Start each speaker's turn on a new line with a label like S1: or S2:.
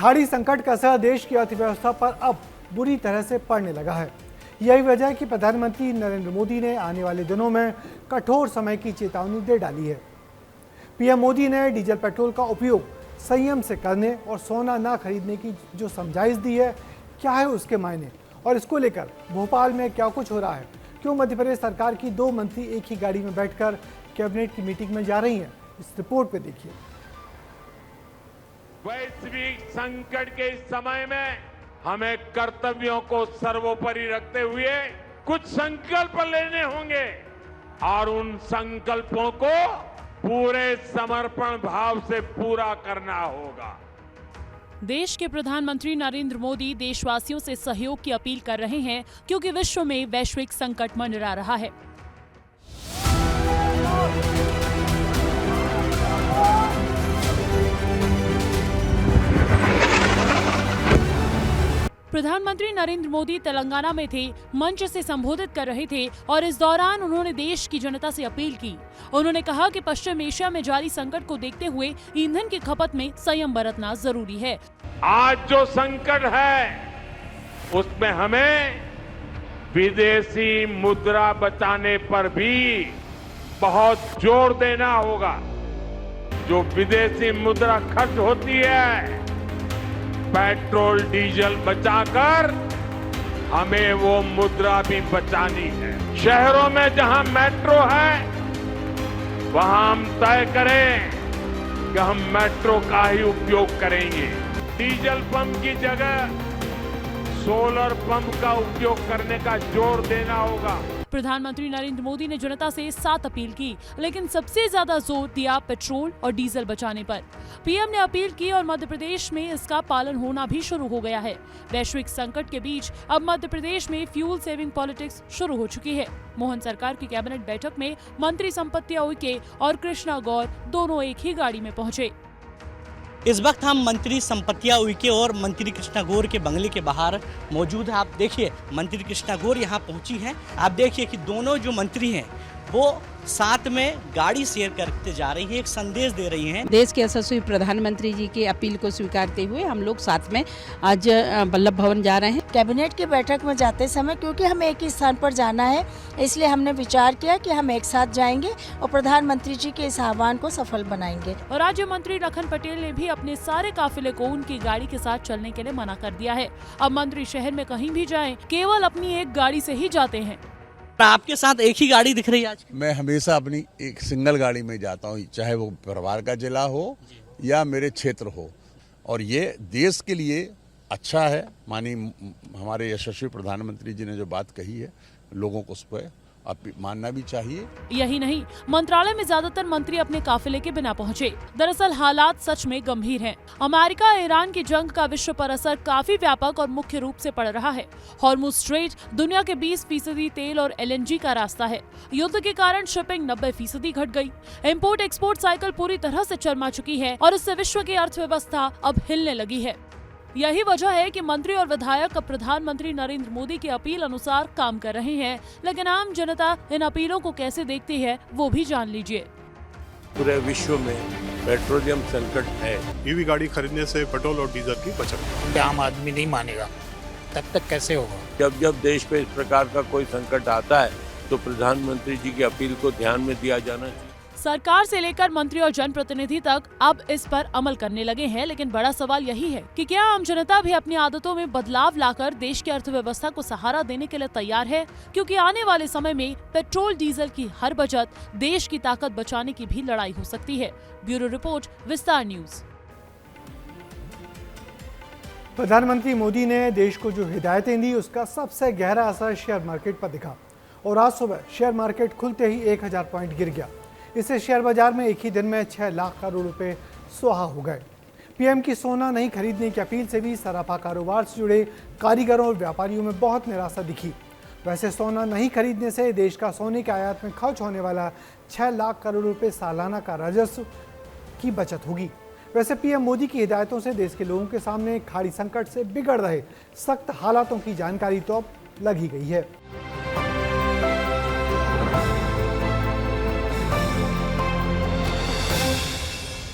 S1: खाड़ी संकट का असर देश की अर्थव्यवस्था पर अब बुरी तरह से पड़ने लगा है। यही वजह है कि प्रधानमंत्री नरेंद्र मोदी ने आने वाले दिनों में कठोर समय की चेतावनी दे डाली है। पीएम मोदी ने डीजल पेट्रोल का उपयोग संयम से करने और सोना ना खरीदने की जो समझाइश दी है, क्या है उसके मायने और इसको लेकर भोपाल में क्या कुछ हो रहा है, क्यों मध्य प्रदेश सरकार की 2 मंत्री एक ही गाड़ी में बैठकर कैबिनेट की मीटिंग में जा रही हैं, इस रिपोर्ट पे देखिए।
S2: वैश्विक संकट के इस समय में हमें कर्तव्यों को सर्वोपरि रखते हुए कुछ संकल्प लेने होंगे और उन संकल्पों को पूरे समर्पण भाव से पूरा करना होगा।
S3: देश के प्रधानमंत्री नरेंद्र मोदी देशवासियों से सहयोग की अपील कर रहे हैं क्योंकि विश्व में वैश्विक संकट मंडरा रहा है। प्रधानमंत्री नरेंद्र मोदी तेलंगाना में थे, मंच से संबोधित कर रहे थे और इस दौरान उन्होंने देश की जनता से अपील की। उन्होंने कहा कि पश्चिम एशिया में जारी संकट को देखते हुए ईंधन की खपत में संयम बरतना जरूरी है।
S2: आज जो संकट है उसमें हमें विदेशी मुद्रा बचाने पर भी बहुत जोर देना होगा। जो विदेशी मुद्रा खर्च होती है पेट्रोल डीजल बचाकर हमें वो मुद्रा भी बचानी है। शहरों में जहां मेट्रो है वहां हम तय करें कि हम मेट्रो का ही उपयोग करेंगे। डीजल पंप की जगह सोलर पंप का उपयोग करने का जोर देना होगा।
S3: प्रधानमंत्री नरेंद्र मोदी ने जनता से 7 अपील की, लेकिन सबसे ज्यादा जोर दिया पेट्रोल और डीजल बचाने पर। पीएम ने अपील की और मध्य प्रदेश में इसका पालन होना भी शुरू हो गया है। वैश्विक संकट के बीच अब मध्य प्रदेश में फ्यूल सेविंग पॉलिटिक्स शुरू हो चुकी है। मोहन सरकार की कैबिनेट बैठक में मंत्री संपत्तिया उइके और कृष्णा गौर दोनों एक ही गाड़ी में पहुंचे।
S4: इस वक्त हम मंत्री संपत्तिया उइके और मंत्री कृष्णा गौर के बंगले के बाहर मौजूद है। आप देखिए मंत्री कृष्णा गौर यहाँ पहुंची हैं। आप देखिए कि दोनों जो मंत्री हैं वो साथ में गाड़ी शेयर करते जा रही है, एक संदेश दे रही हैं।
S5: देश के यशस्वी प्रधानमंत्री जी की अपील को स्वीकारते हुए हम लोग साथ में आज वल्लभ भवन जा रहे हैं।
S6: कैबिनेट की बैठक में जाते समय क्योंकि हमें एक ही स्थान पर जाना है, इसलिए हमने विचार किया कि हम एक साथ जाएंगे और प्रधानमंत्री जी के इस आह्वान को सफल बनाएंगे।
S3: और राज्य मंत्री लखन पटेल ने भी अपने सारे काफिले को उनकी गाड़ी के साथ चलने के लिए मना कर दिया है। अब मंत्री शहर में कहीं भी जाएं, केवल अपनी एक गाड़ी से ही जाते हैं।
S4: आपके साथ एक ही गाड़ी दिख रही है आज?
S7: मैं हमेशा अपनी एक सिंगल गाड़ी में जाता हूँ, चाहे वो परिवार का जिला हो या मेरे क्षेत्र हो, और ये देश के लिए अच्छा है। माननीय हमारे यशस्वी प्रधानमंत्री जी ने जो बात कही है, लोगों को उस पर मानना भी चाहिए।
S3: यही नहीं, मंत्रालय में ज्यादातर मंत्री अपने काफिले के बिना पहुंचे। दरअसल हालात सच में गंभीर हैं। अमेरिका ईरान की जंग का विश्व पर असर काफी व्यापक और मुख्य रूप से पड़ रहा है। हॉर्मुज़ स्ट्रेट दुनिया के 20% तेल और LNG का रास्ता है। युद्ध के कारण शिपिंग 90% घट गई। इम्पोर्ट एक्सपोर्ट साइकिल पूरी तरह से चरमा चुकी है और इससे विश्व की अर्थव्यवस्था अब हिलने लगी है। यही वजह है कि मंत्री और विधायक अब प्रधानमंत्री नरेंद्र मोदी की अपील अनुसार काम कर रहे हैं, लेकिन आम जनता इन अपीलों को कैसे देखती है वो भी जान लीजिए।
S8: पूरे विश्व में पेट्रोलियम संकट है।
S9: ईवी गाड़ी खरीदने से पेट्रोल और डीजल की बचत
S10: आम आदमी नहीं मानेगा, तब तक कैसे होगा?
S8: जब देश पे इस प्रकार का कोई संकट आता है तो प्रधानमंत्री जी की अपील को ध्यान में दिया जाना चाहिए।
S3: सरकार से लेकर मंत्री और जनप्रतिनिधि तक अब इस पर अमल करने लगे हैं, लेकिन बड़ा सवाल यही है कि क्या आम जनता भी अपनी आदतों में बदलाव लाकर देश की अर्थव्यवस्था को सहारा देने के लिए तैयार है? क्योंकि आने वाले समय में पेट्रोल डीजल की हर बचत देश की ताकत बचाने की भी लड़ाई हो सकती है। ब्यूरो रिपोर्ट, विस्तार न्यूज।
S1: प्रधानमंत्री मोदी ने देश को जो हिदायतें दी उसका सबसे गहरा असर शेयर मार्केट पर दिखा और आज सुबह शेयर मार्केट खुलते ही 1000 पॉइंट गिर गया। इससे शेयर बाजार में एक ही दिन में 6 लाख करोड़ रुपए सुहा हो गए। पीएम की सोना नहीं खरीदने की अपील से भी सराफा कारोबार से जुड़े कारीगरों और व्यापारियों में बहुत निराशा दिखी। वैसे सोना नहीं खरीदने से देश का सोने के आयात में खर्च होने वाला 6 लाख करोड़ रुपए सालाना का राजस्व की बचत होगी। वैसे पीएम मोदी की हिदायतों से देश के लोगों के सामने खाड़ी संकट से बिगड़ रहे सख्त हालातों की जानकारी तो अब लग ही गई है।